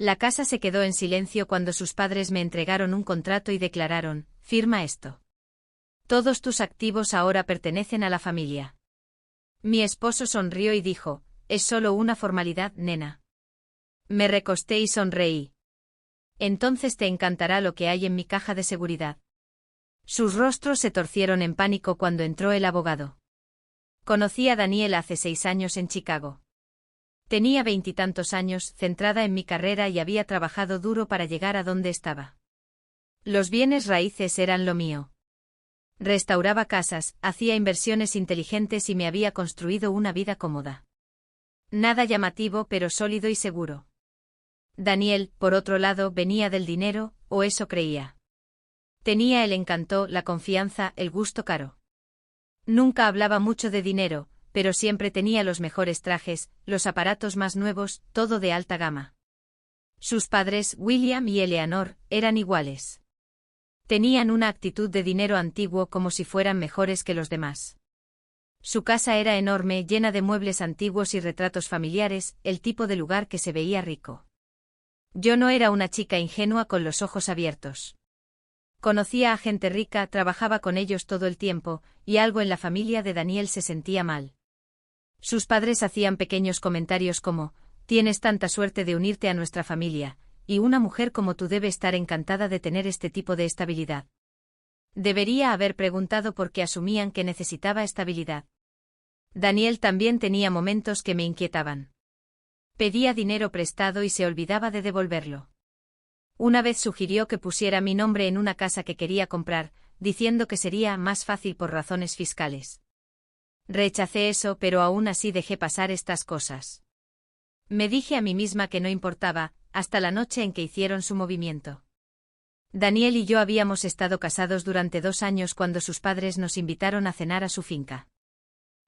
La casa se quedó en silencio cuando sus padres me entregaron un contrato y declararon: firma esto. Todos tus activos ahora pertenecen a la familia. Mi esposo sonrió y dijo: es solo una formalidad, nena. Me recosté y sonreí. Entonces te encantará lo que hay en mi caja de seguridad. Sus rostros se torcieron en pánico cuando entró el abogado. Conocí a Daniel hace 6 años en Chicago. Tenía 20 y tantos años, centrada en mi carrera y había trabajado duro para llegar a donde estaba. Los bienes raíces eran lo mío. Restauraba casas, hacía inversiones inteligentes y me había construido una vida cómoda. Nada llamativo pero sólido y seguro. Daniel, por otro lado, venía del dinero, o eso creía. Tenía el encanto, la confianza, el gusto caro. Nunca hablaba mucho de dinero, pero siempre tenía los mejores trajes, los aparatos más nuevos, todo de alta gama. Sus padres, William y Eleanor, eran iguales. Tenían una actitud de dinero antiguo como si fueran mejores que los demás. Su casa era enorme, llena de muebles antiguos y retratos familiares, el tipo de lugar que se veía rico. Yo no era una chica ingenua con los ojos abiertos. Conocía a gente rica, trabajaba con ellos todo el tiempo, y algo en la familia de Daniel se sentía mal. Sus padres hacían pequeños comentarios como: tienes tanta suerte de unirte a nuestra familia, y una mujer como tú debe estar encantada de tener este tipo de estabilidad. Debería haber preguntado por qué asumían que necesitaba estabilidad. Daniel también tenía momentos que me inquietaban. Pedía dinero prestado y se olvidaba de devolverlo. Una vez sugirió que pusiera mi nombre en una casa que quería comprar, diciendo que sería más fácil por razones fiscales. Rechacé eso, pero aún así dejé pasar estas cosas. Me dije a mí misma que no importaba, hasta la noche en que hicieron su movimiento. Daniel y yo habíamos estado casados durante 2 años cuando sus padres nos invitaron a cenar a su finca.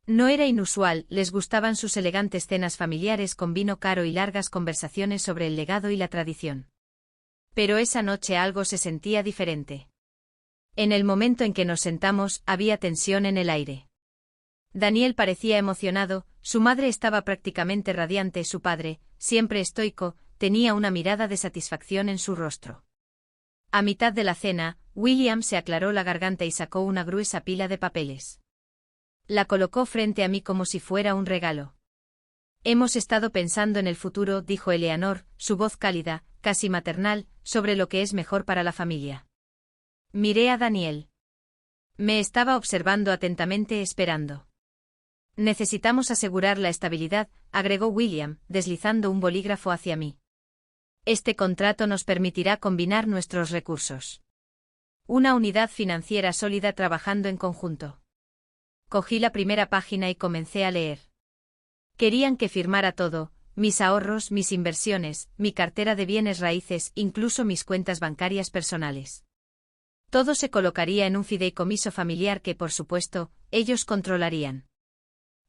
No era inusual, les gustaban sus elegantes cenas familiares con vino caro y largas conversaciones sobre el legado y la tradición. Pero esa noche algo se sentía diferente. En el momento en que nos sentamos, había tensión en el aire. Daniel parecía emocionado, su madre estaba prácticamente radiante, su padre, siempre estoico, tenía una mirada de satisfacción en su rostro. A mitad de la cena, William se aclaró la garganta y sacó una gruesa pila de papeles. La colocó frente a mí como si fuera un regalo. Hemos estado pensando en el futuro, dijo Eleanor, su voz cálida, casi maternal, sobre lo que es mejor para la familia. Miré a Daniel. Me estaba observando atentamente, esperando. Necesitamos asegurar la estabilidad, agregó William, deslizando un bolígrafo hacia mí. Este contrato nos permitirá combinar nuestros recursos. Una unidad financiera sólida trabajando en conjunto. Cogí la primera página y comencé a leer. Querían que firmara todo: mis ahorros, mis inversiones, mi cartera de bienes raíces, incluso mis cuentas bancarias personales. Todo se colocaría en un fideicomiso familiar que, por supuesto, ellos controlarían.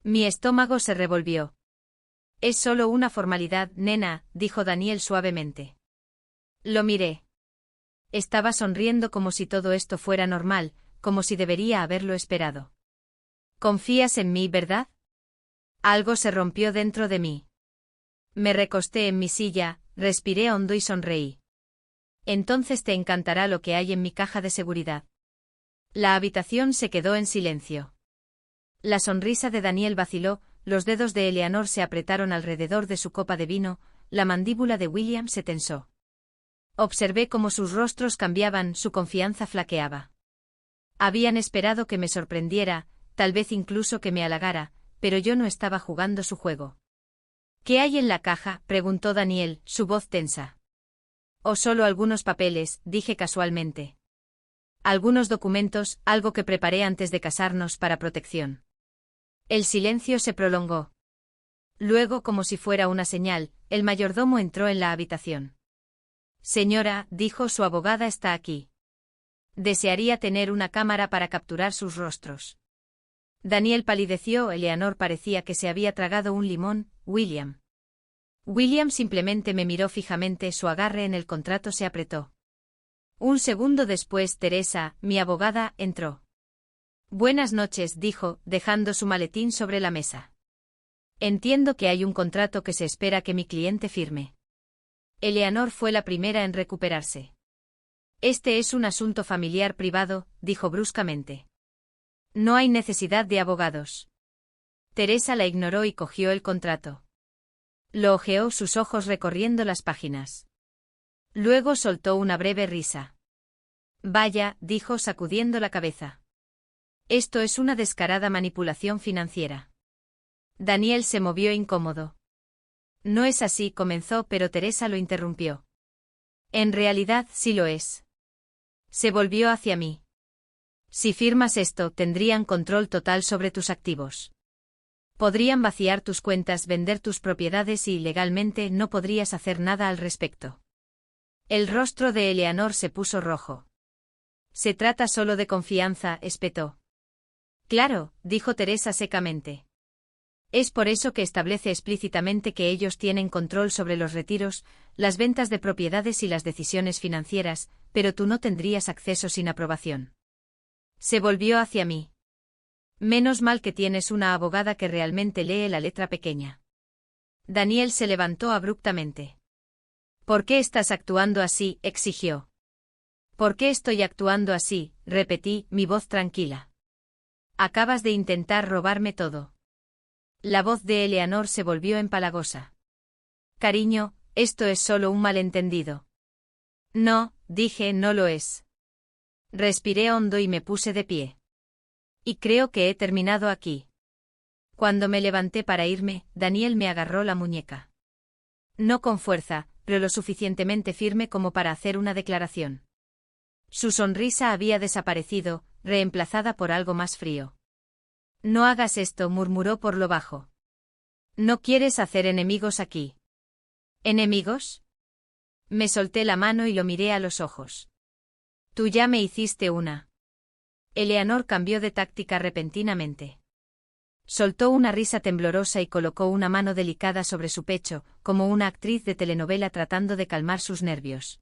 Mi estómago se revolvió. Es solo una formalidad, nena, dijo Daniel suavemente. Lo miré. Estaba sonriendo como si todo esto fuera normal, como si debería haberlo esperado. ¿Confías en mí, verdad? Algo se rompió dentro de mí. Me recosté en mi silla, respiré hondo y sonreí. Entonces te encantará lo que hay en mi caja de seguridad. La habitación se quedó en silencio. La sonrisa de Daniel vaciló, los dedos de Eleanor se apretaron alrededor de su copa de vino, la mandíbula de William se tensó. Observé cómo sus rostros cambiaban, su confianza flaqueaba. Habían esperado que me sorprendiera, tal vez incluso que me halagara, pero yo no estaba jugando su juego. ¿Qué hay en la caja?, preguntó Daniel, su voz tensa. O solo algunos papeles, dije casualmente. Algunos documentos, algo que preparé antes de casarnos para protección. El silencio se prolongó. Luego, como si fuera una señal, el mayordomo entró en la habitación. Señora, dijo, su abogada está aquí. Desearía tener una cámara para capturar sus rostros. Daniel palideció, Eleanor parecía que se había tragado un limón, William. William simplemente me miró fijamente, su agarre en el contrato se apretó. Un segundo después, Teresa, mi abogada, entró. Buenas noches, dijo, dejando su maletín sobre la mesa. Entiendo que hay un contrato que se espera que mi cliente firme. Eleanor fue la primera en recuperarse. Este es un asunto familiar privado, dijo bruscamente. No hay necesidad de abogados. Teresa la ignoró y cogió el contrato. Lo hojeó, sus ojos recorriendo las páginas. Luego soltó una breve risa. Vaya, dijo sacudiendo la cabeza. Esto es una descarada manipulación financiera. Daniel se movió incómodo. No es así, comenzó, pero Teresa lo interrumpió. En realidad sí lo es. Se volvió hacia mí. Si firmas esto, tendrían control total sobre tus activos. Podrían vaciar tus cuentas, vender tus propiedades y legalmente no podrías hacer nada al respecto. El rostro de Eleanor se puso rojo. Se trata solo de confianza, espetó. Claro, dijo Teresa secamente. Es por eso que establece explícitamente que ellos tienen control sobre los retiros, las ventas de propiedades y las decisiones financieras, pero tú no tendrías acceso sin aprobación. Se volvió hacia mí. Menos mal que tienes una abogada que realmente lee la letra pequeña. Daniel se levantó abruptamente. ¿Por qué estás actuando así?, exigió. ¿Por qué estoy actuando así?, repetí, mi voz tranquila. Acabas de intentar robarme todo. La voz de Eleanor se volvió empalagosa. Cariño, esto es solo un malentendido. No, dije, no lo es. Respiré hondo y me puse de pie. Y creo que he terminado aquí. Cuando me levanté para irme, Daniel me agarró la muñeca. No con fuerza, pero lo suficientemente firme como para hacer una declaración. Su sonrisa había desaparecido, reemplazada por algo más frío. No hagas esto, murmuró por lo bajo. No quieres hacer enemigos aquí. ¿Enemigos? Me solté la mano y lo miré a los ojos. Tú ya me hiciste una. Eleanor cambió de táctica repentinamente. Soltó una risa temblorosa y colocó una mano delicada sobre su pecho, como una actriz de telenovela tratando de calmar sus nervios.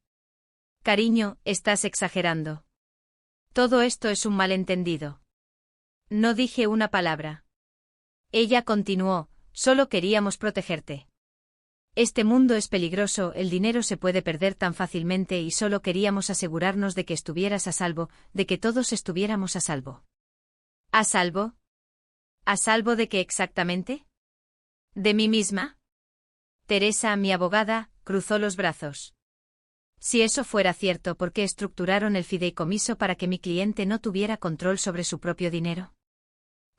Cariño, estás exagerando. Todo esto es un malentendido. No dije una palabra. Ella continuó, solo queríamos protegerte. Este mundo es peligroso, el dinero se puede perder tan fácilmente y solo queríamos asegurarnos de que estuvieras a salvo, de que todos estuviéramos a salvo. ¿A salvo? ¿A salvo de qué exactamente? ¿De mí misma? Teresa, mi abogada, cruzó los brazos. Si eso fuera cierto, ¿por qué estructuraron el fideicomiso para que mi cliente no tuviera control sobre su propio dinero?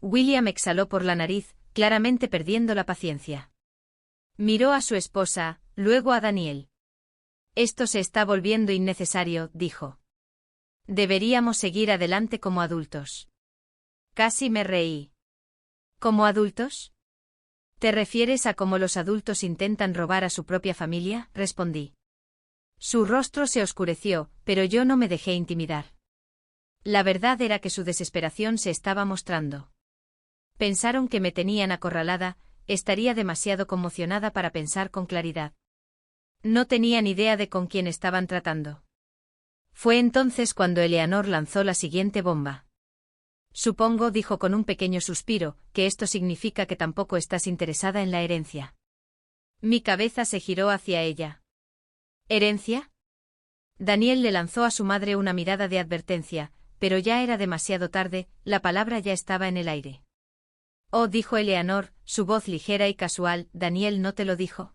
William exhaló por la nariz, claramente perdiendo la paciencia. Miró a su esposa, luego a Daniel. Esto se está volviendo innecesario, dijo. Deberíamos seguir adelante como adultos. Casi me reí. ¿Como adultos? ¿Te refieres a cómo los adultos intentan robar a su propia familia?, respondí. Su rostro se oscureció, pero yo no me dejé intimidar. La verdad era que su desesperación se estaba mostrando. Pensaron que me tenían acorralada, estaría demasiado conmocionada para pensar con claridad. No tenían idea de con quién estaban tratando. Fue entonces cuando Eleanor lanzó la siguiente bomba. Supongo, dijo con un pequeño suspiro, que esto significa que tampoco estás interesada en la herencia. Mi cabeza se giró hacia ella. ¿Herencia? Daniel le lanzó a su madre una mirada de advertencia, pero ya era demasiado tarde, la palabra ya estaba en el aire. Oh, dijo Eleanor, su voz ligera y casual, ¿Daniel no te lo dijo?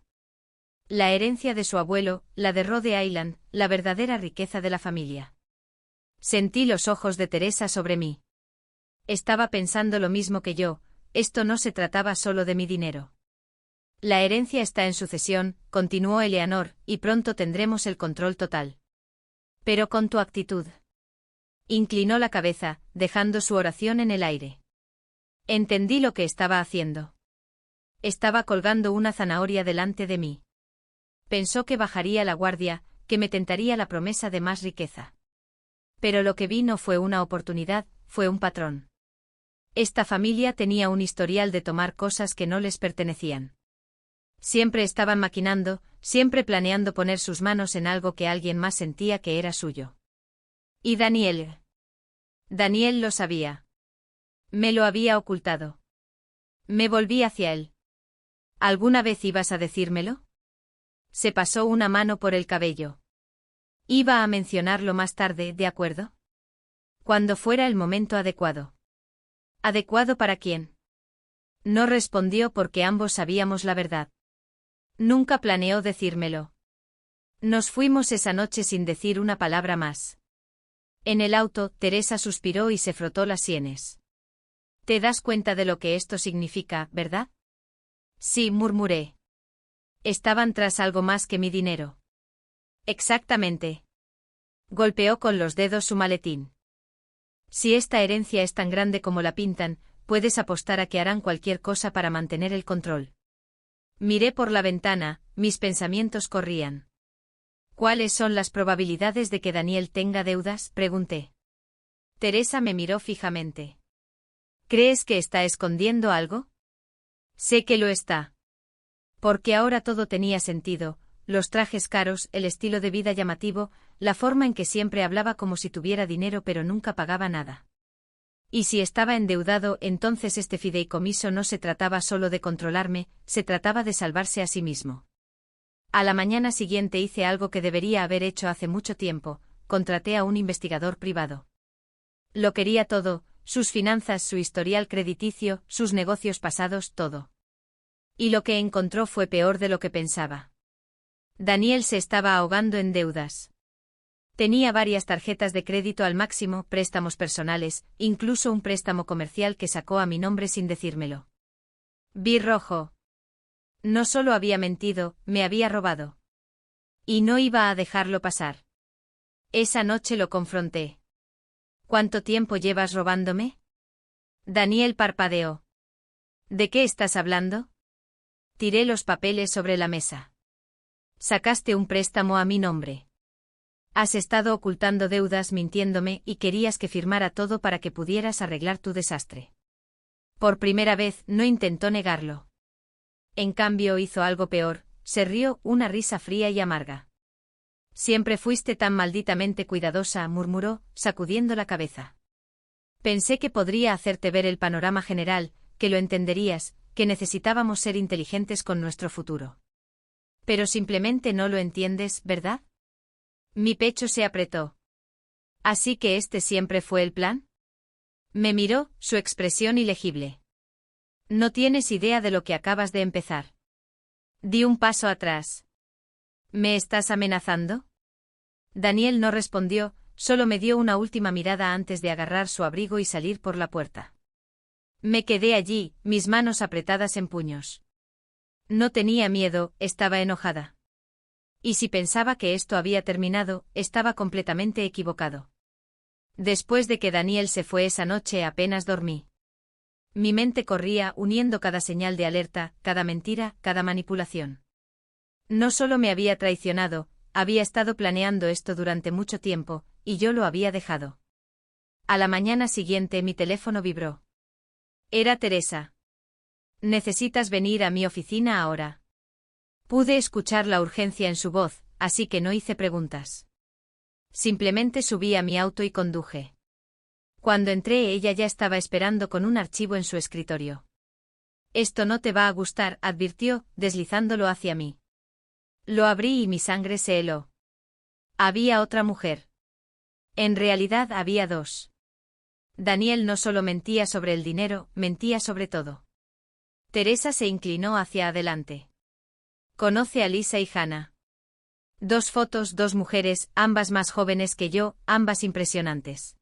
La herencia de su abuelo, la de Rhode Island, la verdadera riqueza de la familia. Sentí los ojos de Teresa sobre mí. Estaba pensando lo mismo que yo, esto no se trataba solo de mi dinero. La herencia está en sucesión, continuó Eleanor, y pronto tendremos el control total. Pero con tu actitud. Inclinó la cabeza, dejando su oración en el aire. Entendí lo que estaba haciendo. Estaba colgando una zanahoria delante de mí. Pensó que bajaría la guardia, que me tentaría la promesa de más riqueza. Pero lo que vi no fue una oportunidad, fue un patrón. Esta familia tenía un historial de tomar cosas que no les pertenecían. Siempre estaban maquinando, siempre planeando poner sus manos en algo que alguien más sentía que era suyo. ¿Y Daniel? Daniel lo sabía. Me lo había ocultado. Me volví hacia él. ¿Alguna vez ibas a decírmelo? Se pasó una mano por el cabello. Iba a mencionarlo más tarde, ¿de acuerdo? Cuando fuera el momento adecuado. ¿Adecuado para quién? No respondió porque ambos sabíamos la verdad. Nunca planeó decírmelo. Nos fuimos esa noche sin decir una palabra más. En el auto, Teresa suspiró y se frotó las sienes. ¿Te das cuenta de lo que esto significa, verdad? Sí, murmuré. Estaban tras algo más que mi dinero. Exactamente. Golpeó con los dedos su maletín. Si esta herencia es tan grande como la pintan, puedes apostar a que harán cualquier cosa para mantener el control. Miré por la ventana, mis pensamientos corrían. ¿Cuáles son las probabilidades de que Daniel tenga deudas?, pregunté. Teresa me miró fijamente. ¿Crees que está escondiendo algo? Sé que lo está. Porque ahora todo tenía sentido, los trajes caros, el estilo de vida llamativo, la forma en que siempre hablaba como si tuviera dinero pero nunca pagaba nada. Y si estaba endeudado, entonces este fideicomiso no se trataba solo de controlarme, se trataba de salvarse a sí mismo. A la mañana siguiente hice algo que debería haber hecho hace mucho tiempo, contraté a un investigador privado. Lo quería todo, sus finanzas, su historial crediticio, sus negocios pasados, todo. Y lo que encontró fue peor de lo que pensaba. Daniel se estaba ahogando en deudas. Tenía varias tarjetas de crédito al máximo, préstamos personales, incluso un préstamo comercial que sacó a mi nombre sin decírmelo. Vi rojo. No solo había mentido, me había robado. Y no iba a dejarlo pasar. Esa noche lo confronté. ¿Cuánto tiempo llevas robándome? Daniel parpadeó. ¿De qué estás hablando? Tiré los papeles sobre la mesa. Sacaste un préstamo a mi nombre. Has estado ocultando deudas, mintiéndome, y querías que firmara todo para que pudieras arreglar tu desastre. Por primera vez, no intentó negarlo. En cambio hizo algo peor, se rió, una risa fría y amarga. Siempre fuiste tan malditamente cuidadosa, murmuró, sacudiendo la cabeza. Pensé que podría hacerte ver el panorama general, que lo entenderías, que necesitábamos ser inteligentes con nuestro futuro. Pero simplemente no lo entiendes, ¿verdad? Mi pecho se apretó. ¿Así que este siempre fue el plan? Me miró, su expresión ilegible. No tienes idea de lo que acabas de empezar. Di un paso atrás. ¿Me estás amenazando? Daniel no respondió, solo me dio una última mirada antes de agarrar su abrigo y salir por la puerta. Me quedé allí, mis manos apretadas en puños. No tenía miedo, estaba enojada. Y si pensaba que esto había terminado, estaba completamente equivocado. Después de que Daniel se fue esa noche apenas dormí. Mi mente corría uniendo cada señal de alerta, cada mentira, cada manipulación. No solo me había traicionado, había estado planeando esto durante mucho tiempo, y yo lo había dejado. A la mañana siguiente mi teléfono vibró. Era Teresa. ¿Necesitas venir a mi oficina ahora? Pude escuchar la urgencia en su voz, así que no hice preguntas. Simplemente subí a mi auto y conduje. Cuando entré ella ya estaba esperando con un archivo en su escritorio. Esto no te va a gustar, advirtió, deslizándolo hacia mí. Lo abrí y mi sangre se heló. Había otra mujer. En realidad había dos. Daniel no solo mentía sobre el dinero, mentía sobre todo. Teresa se inclinó hacia adelante. Conoce a Lisa y Hannah. Dos fotos, dos mujeres, ambas más jóvenes que yo, ambas impresionantes.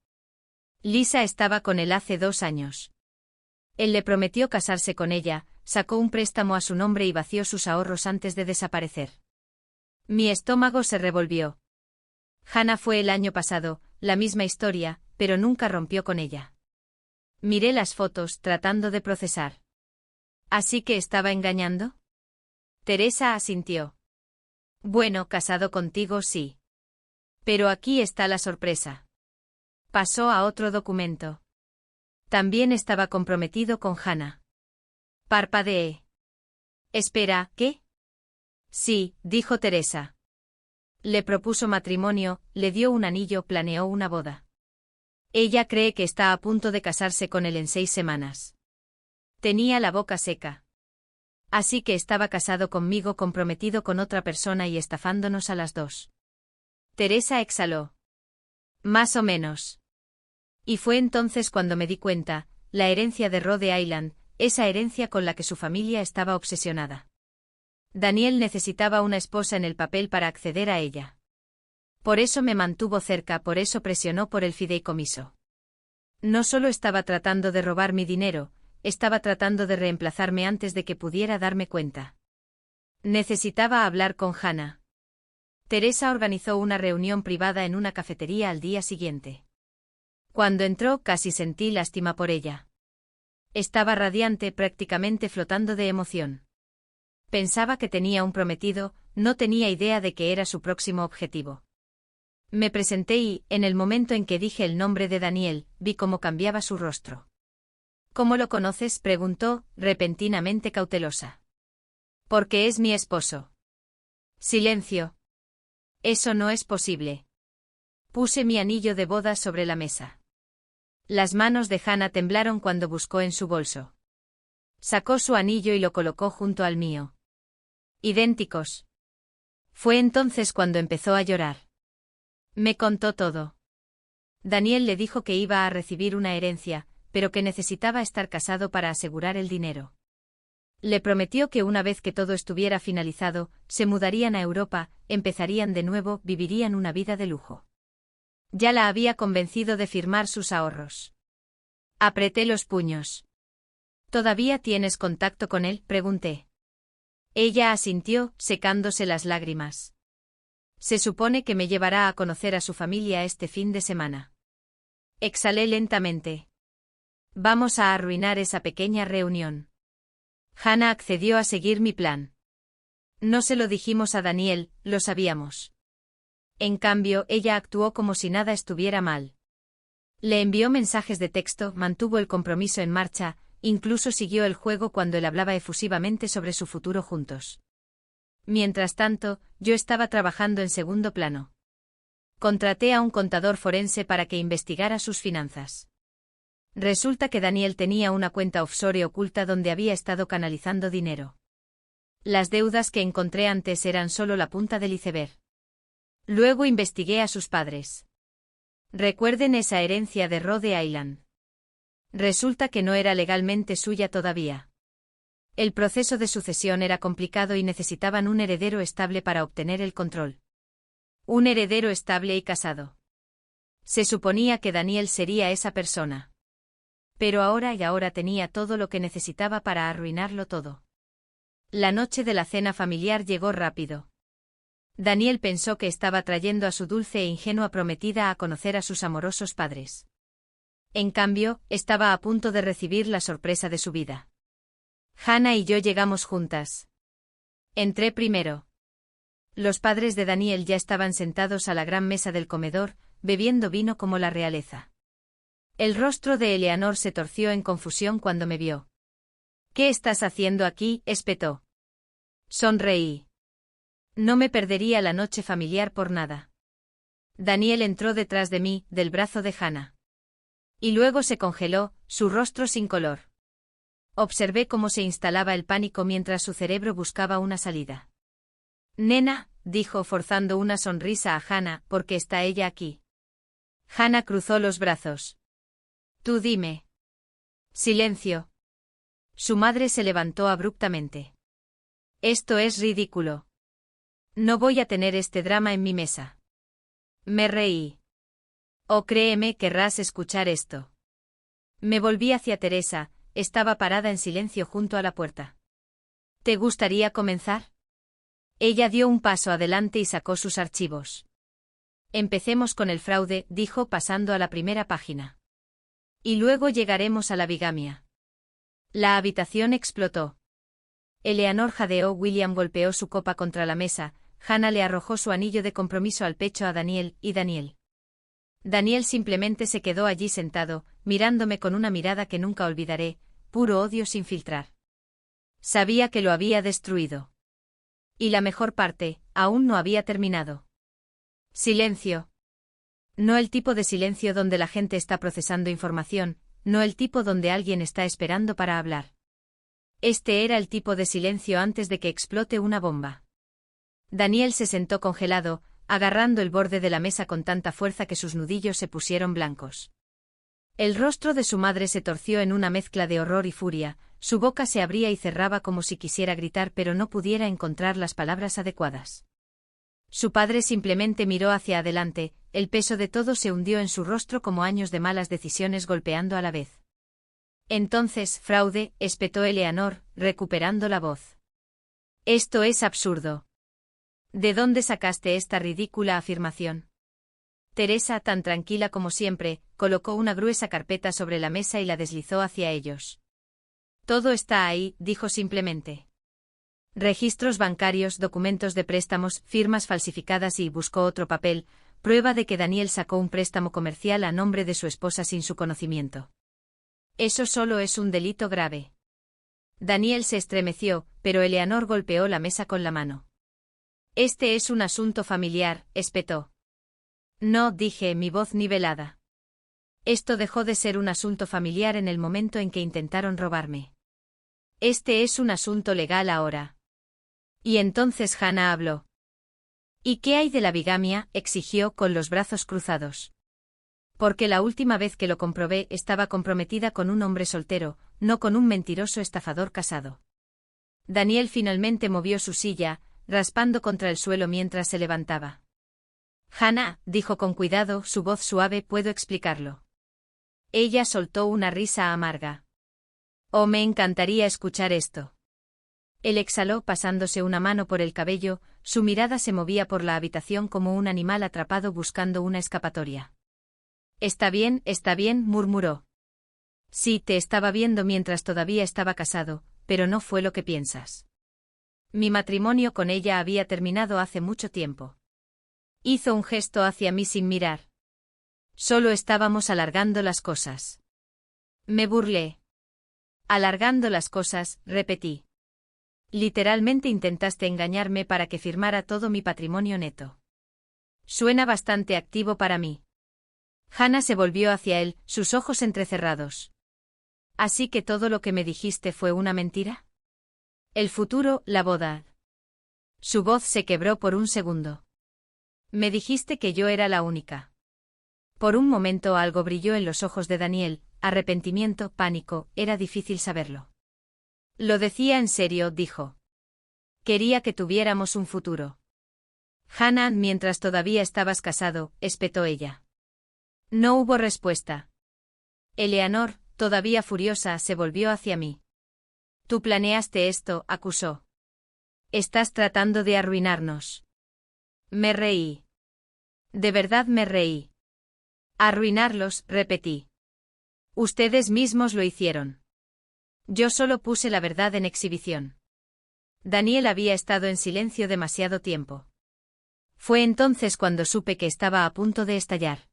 Lisa estaba con él hace 2 años. Él le prometió casarse con ella, sacó un préstamo a su nombre y vació sus ahorros antes de desaparecer. Mi estómago se revolvió. Hannah fue el año pasado, la misma historia, pero nunca rompió con ella. Miré las fotos, tratando de procesar. ¿Así que estaba engañando? Teresa asintió. Bueno, casado contigo sí. Pero aquí está la sorpresa. Pasó a otro documento. También estaba comprometido con Hannah. Parpadeé. Espera, ¿qué? Sí, dijo Teresa. Le propuso matrimonio, le dio un anillo, planeó una boda. Ella cree que está a punto de casarse con él en 6 semanas. Tenía la boca seca. Así que estaba casado conmigo, comprometido con otra persona y estafándonos a las dos. Teresa exhaló. Más o menos. Y fue entonces cuando me di cuenta, la herencia de Rhode Island, esa herencia con la que su familia estaba obsesionada. Daniel necesitaba una esposa en el papel para acceder a ella. Por eso me mantuvo cerca, por eso presionó por el fideicomiso. No solo estaba tratando de robar mi dinero, estaba tratando de reemplazarme antes de que pudiera darme cuenta. Necesitaba hablar con Hannah. Teresa organizó una reunión privada en una cafetería al día siguiente. Cuando entró, casi sentí lástima por ella. Estaba radiante, prácticamente flotando de emoción. Pensaba que tenía un prometido, no tenía idea de que era su próximo objetivo. Me presenté y, en el momento en que dije el nombre de Daniel, vi cómo cambiaba su rostro. ¿Cómo lo conoces?, preguntó, repentinamente cautelosa. Porque es mi esposo. Silencio. Eso no es posible. Puse mi anillo de boda sobre la mesa. Las manos de Hannah temblaron cuando buscó en su bolso. Sacó su anillo y lo colocó junto al mío. Idénticos. Fue entonces cuando empezó a llorar. Me contó todo. Daniel le dijo que iba a recibir una herencia, pero que necesitaba estar casado para asegurar el dinero. Le prometió que una vez que todo estuviera finalizado, se mudarían a Europa, empezarían de nuevo, vivirían una vida de lujo. Ya la había convencido de firmar sus ahorros. Apreté los puños. ¿Todavía tienes contacto con él?, pregunté. Ella asintió, secándose las lágrimas. Se supone que me llevará a conocer a su familia este fin de semana. Exhalé lentamente. Vamos a arruinar esa pequeña reunión. Hannah accedió a seguir mi plan. No se lo dijimos a Daniel, lo sabíamos. En cambio, ella actuó como si nada estuviera mal. Le envió mensajes de texto, mantuvo el compromiso en marcha, incluso siguió el juego cuando él hablaba efusivamente sobre su futuro juntos. Mientras tanto, yo estaba trabajando en segundo plano. Contraté a un contador forense para que investigara sus finanzas. Resulta que Daniel tenía una cuenta offshore oculta donde había estado canalizando dinero. Las deudas que encontré antes eran solo la punta del iceberg. Luego investigué a sus padres. Recuerden esa herencia de Rhode Island. Resulta que no era legalmente suya todavía. El proceso de sucesión era complicado y necesitaban un heredero estable para obtener el control. Un heredero estable y casado. Se suponía que Daniel sería esa persona. Pero ahora tenía todo lo que necesitaba para arruinarlo todo. La noche de la cena familiar llegó rápido. Daniel pensó que estaba trayendo a su dulce e ingenua prometida a conocer a sus amorosos padres. En cambio, estaba a punto de recibir la sorpresa de su vida. Hannah y yo llegamos juntas. Entré primero. Los padres de Daniel ya estaban sentados a la gran mesa del comedor, bebiendo vino como la realeza. El rostro de Eleanor se torció en confusión cuando me vio. ¿Qué estás haciendo aquí?, espetó. Sonreí. No me perdería la noche familiar por nada. Daniel entró detrás de mí, del brazo de Hannah. Y luego se congeló, su rostro sin color. Observé cómo se instalaba el pánico mientras su cerebro buscaba una salida. Nena, dijo forzando una sonrisa a Hannah, ¿por qué está ella aquí? Hannah cruzó los brazos. Tú dime. Silencio. Su madre se levantó abruptamente. Esto es ridículo. No voy a tener este drama en mi mesa. Me reí. Oh, créeme, querrás escuchar esto. Me volví hacia Teresa, estaba parada en silencio junto a la puerta. ¿Te gustaría comenzar? Ella dio un paso adelante y sacó sus archivos. Empecemos con el fraude, dijo pasando a la primera página. Y luego llegaremos a la bigamia. La habitación explotó. Eleanor jadeó, William golpeó su copa contra la mesa, Hannah le arrojó su anillo de compromiso al pecho a Daniel, y Daniel. Daniel simplemente se quedó allí sentado, mirándome con una mirada que nunca olvidaré, puro odio sin filtrar. Sabía que lo había destruido. Y la mejor parte, aún no había terminado. Silencio. No el tipo de silencio donde la gente está procesando información, no el tipo donde alguien está esperando para hablar. Este era el tipo de silencio antes de que explote una bomba. Daniel se sentó congelado, agarrando el borde de la mesa con tanta fuerza que sus nudillos se pusieron blancos. El rostro de su madre se torció en una mezcla de horror y furia, su boca se abría y cerraba como si quisiera gritar pero no pudiera encontrar las palabras adecuadas. Su padre simplemente miró hacia adelante, el peso de todo se hundió en su rostro como años de malas decisiones golpeando a la vez. Entonces, fraude, espetó Eleanor, recuperando la voz. Esto es absurdo. ¿De dónde sacaste esta ridícula afirmación? Teresa, tan tranquila como siempre, colocó una gruesa carpeta sobre la mesa y la deslizó hacia ellos. Todo está ahí, dijo simplemente. Registros bancarios, documentos de préstamos, firmas falsificadas y buscó otro papel, prueba de que Daniel sacó un préstamo comercial a nombre de su esposa sin su conocimiento. Eso solo es un delito grave. Daniel se estremeció, pero Eleanor golpeó la mesa con la mano. Este es un asunto familiar, espetó. No, dije, mi voz nivelada. Esto dejó de ser un asunto familiar en el momento en que intentaron robarme. Este es un asunto legal ahora. Y entonces Hannah habló. ¿Y qué hay de la bigamia?, exigió con los brazos cruzados. Porque la última vez que lo comprobé estaba comprometida con un hombre soltero, no con un mentiroso estafador casado. Daniel finalmente movió su silla, raspando contra el suelo mientras se levantaba. Hannah, dijo con cuidado, su voz suave, puedo explicarlo. Ella soltó una risa amarga. Oh, me encantaría escuchar esto. Él exhaló pasándose una mano por el cabello, su mirada se movía por la habitación como un animal atrapado buscando una escapatoria. Está bien, murmuró. Sí, te estaba viendo mientras todavía estaba casado, pero no fue lo que piensas. Mi matrimonio con ella había terminado hace mucho tiempo. Hizo un gesto hacia mí sin mirar. Solo estábamos alargando las cosas. Me burlé. Alargando las cosas, repetí. Literalmente intentaste engañarme para que firmara todo mi patrimonio neto. Suena bastante activo para mí. Hannah se volvió hacia él, sus ojos entrecerrados. ¿Así que todo lo que me dijiste fue una mentira? El futuro, la boda. Su voz se quebró por un segundo. Me dijiste que yo era la única. Por un momento algo brilló en los ojos de Daniel, arrepentimiento, pánico, era difícil saberlo. Lo decía en serio, dijo. Quería que tuviéramos un futuro. Hannah, mientras todavía estabas casado, espetó ella. No hubo respuesta. Eleanor, todavía furiosa, se volvió hacia mí. Tú planeaste esto, acusó. Estás tratando de arruinarnos. Me reí. De verdad me reí. Arruinarlos, repetí. Ustedes mismos lo hicieron. Yo solo puse la verdad en exhibición. Daniel había estado en silencio demasiado tiempo. Fue entonces cuando supe que estaba a punto de estallar.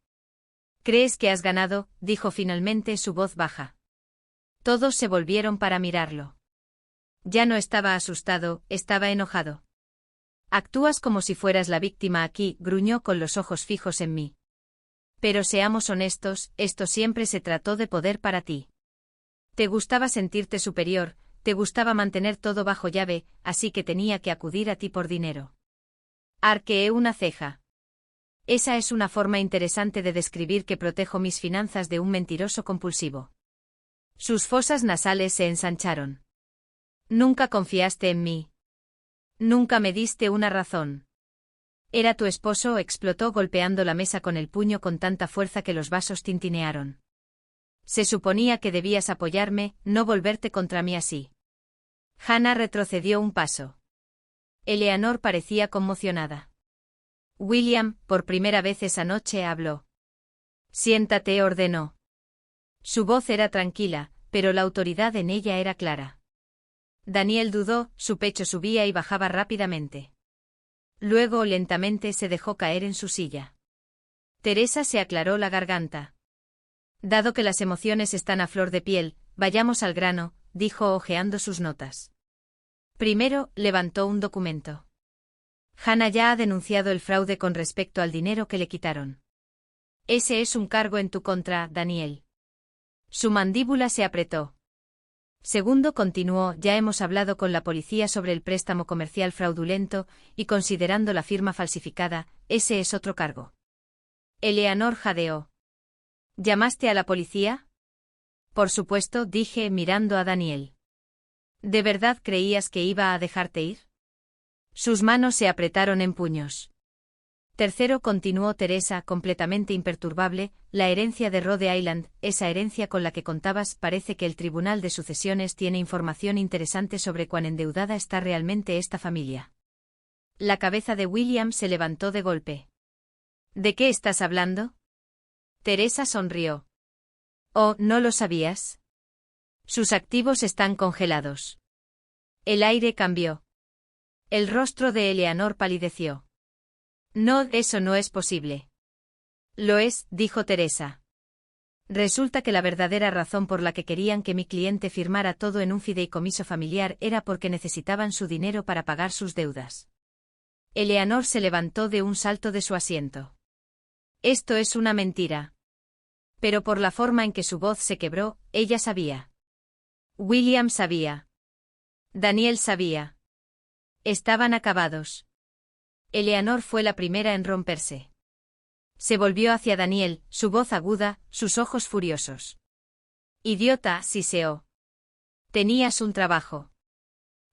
¿Crees que has ganado?, dijo finalmente, su voz baja. Todos se volvieron para mirarlo. Ya no estaba asustado, estaba enojado. Actúas como si fueras la víctima aquí, gruñó con los ojos fijos en mí. Pero seamos honestos, esto siempre se trató de poder para ti. Te gustaba sentirte superior, te gustaba mantener todo bajo llave, así que tenía que acudir a ti por dinero. Arqueé una ceja. Esa es una forma interesante de describir que protejo mis finanzas de un mentiroso compulsivo. Sus fosas nasales se ensancharon. Nunca confiaste en mí. Nunca me diste una razón. Era tu esposo, explotó golpeando la mesa con el puño con tanta fuerza que los vasos tintinearon. Se suponía que debías apoyarme, no volverte contra mí así. Hannah retrocedió un paso. Eleanor parecía conmocionada. William, por primera vez esa noche, habló. Siéntate, ordenó. Su voz era tranquila, pero la autoridad en ella era clara. Daniel dudó, su pecho subía y bajaba rápidamente. Luego lentamente se dejó caer en su silla. Teresa se aclaró la garganta. Dado que las emociones están a flor de piel, vayamos al grano, dijo hojeando sus notas. Primero, levantó un documento. Hannah ya ha denunciado el fraude con respecto al dinero que le quitaron. Ese es un cargo en tu contra, Daniel. Su mandíbula se apretó. Segundo continuó, ya hemos hablado con la policía sobre el préstamo comercial fraudulento, y considerando la firma falsificada, ese es otro cargo. Eleanor jadeó. ¿Llamaste a la policía? Por supuesto, dije mirando a Daniel. ¿De verdad creías que iba a dejarte ir? Sus manos se apretaron en puños. Tercero continuó Teresa, completamente imperturbable, la herencia de Rhode Island, esa herencia con la que contabas, parece que el Tribunal de Sucesiones tiene información interesante sobre cuán endeudada está realmente esta familia. La cabeza de William se levantó de golpe. ¿De qué estás hablando? Teresa sonrió. Oh, ¿no lo sabías? Sus activos están congelados. El aire cambió. El rostro de Eleanor palideció. No, eso no es posible. Lo es, dijo Teresa. Resulta que la verdadera razón por la que querían que mi cliente firmara todo en un fideicomiso familiar era porque necesitaban su dinero para pagar sus deudas. Eleanor se levantó de un salto de su asiento. Esto es una mentira. Pero por la forma en que su voz se quebró, ella sabía. William sabía. Daniel sabía. Estaban acabados. Eleanor fue la primera en romperse. Se volvió hacia Daniel, su voz aguda, sus ojos furiosos. Idiota, siseó. Tenías un trabajo.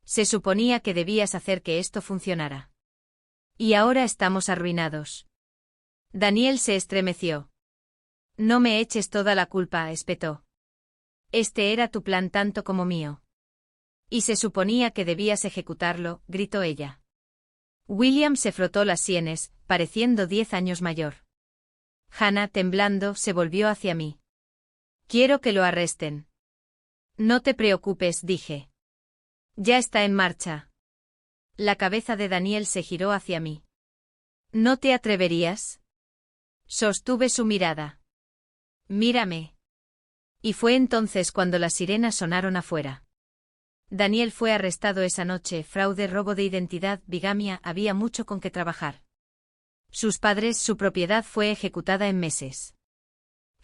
Se suponía que debías hacer que esto funcionara. Y ahora estamos arruinados. Daniel se estremeció. No me eches toda la culpa, espetó. Este era tu plan tanto como mío. Y se suponía que debías ejecutarlo, gritó ella. William se frotó las sienes, pareciendo 10 años mayor. Hannah, temblando, se volvió hacia mí. Quiero que lo arresten. No te preocupes, dije. Ya está en marcha. La cabeza de Daniel se giró hacia mí. ¿No te atreverías? Sostuve su mirada. Mírame. Y fue entonces cuando las sirenas sonaron afuera. Daniel fue arrestado esa noche, fraude, robo de identidad, bigamia, había mucho con que trabajar. Sus padres, su propiedad fue ejecutada en meses.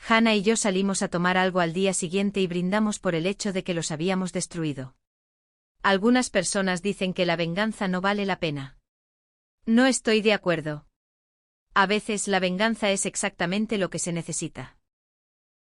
Hannah y yo salimos a tomar algo al día siguiente y brindamos por el hecho de que los habíamos destruido. Algunas personas dicen que la venganza no vale la pena. No estoy de acuerdo. A veces la venganza es exactamente lo que se necesita.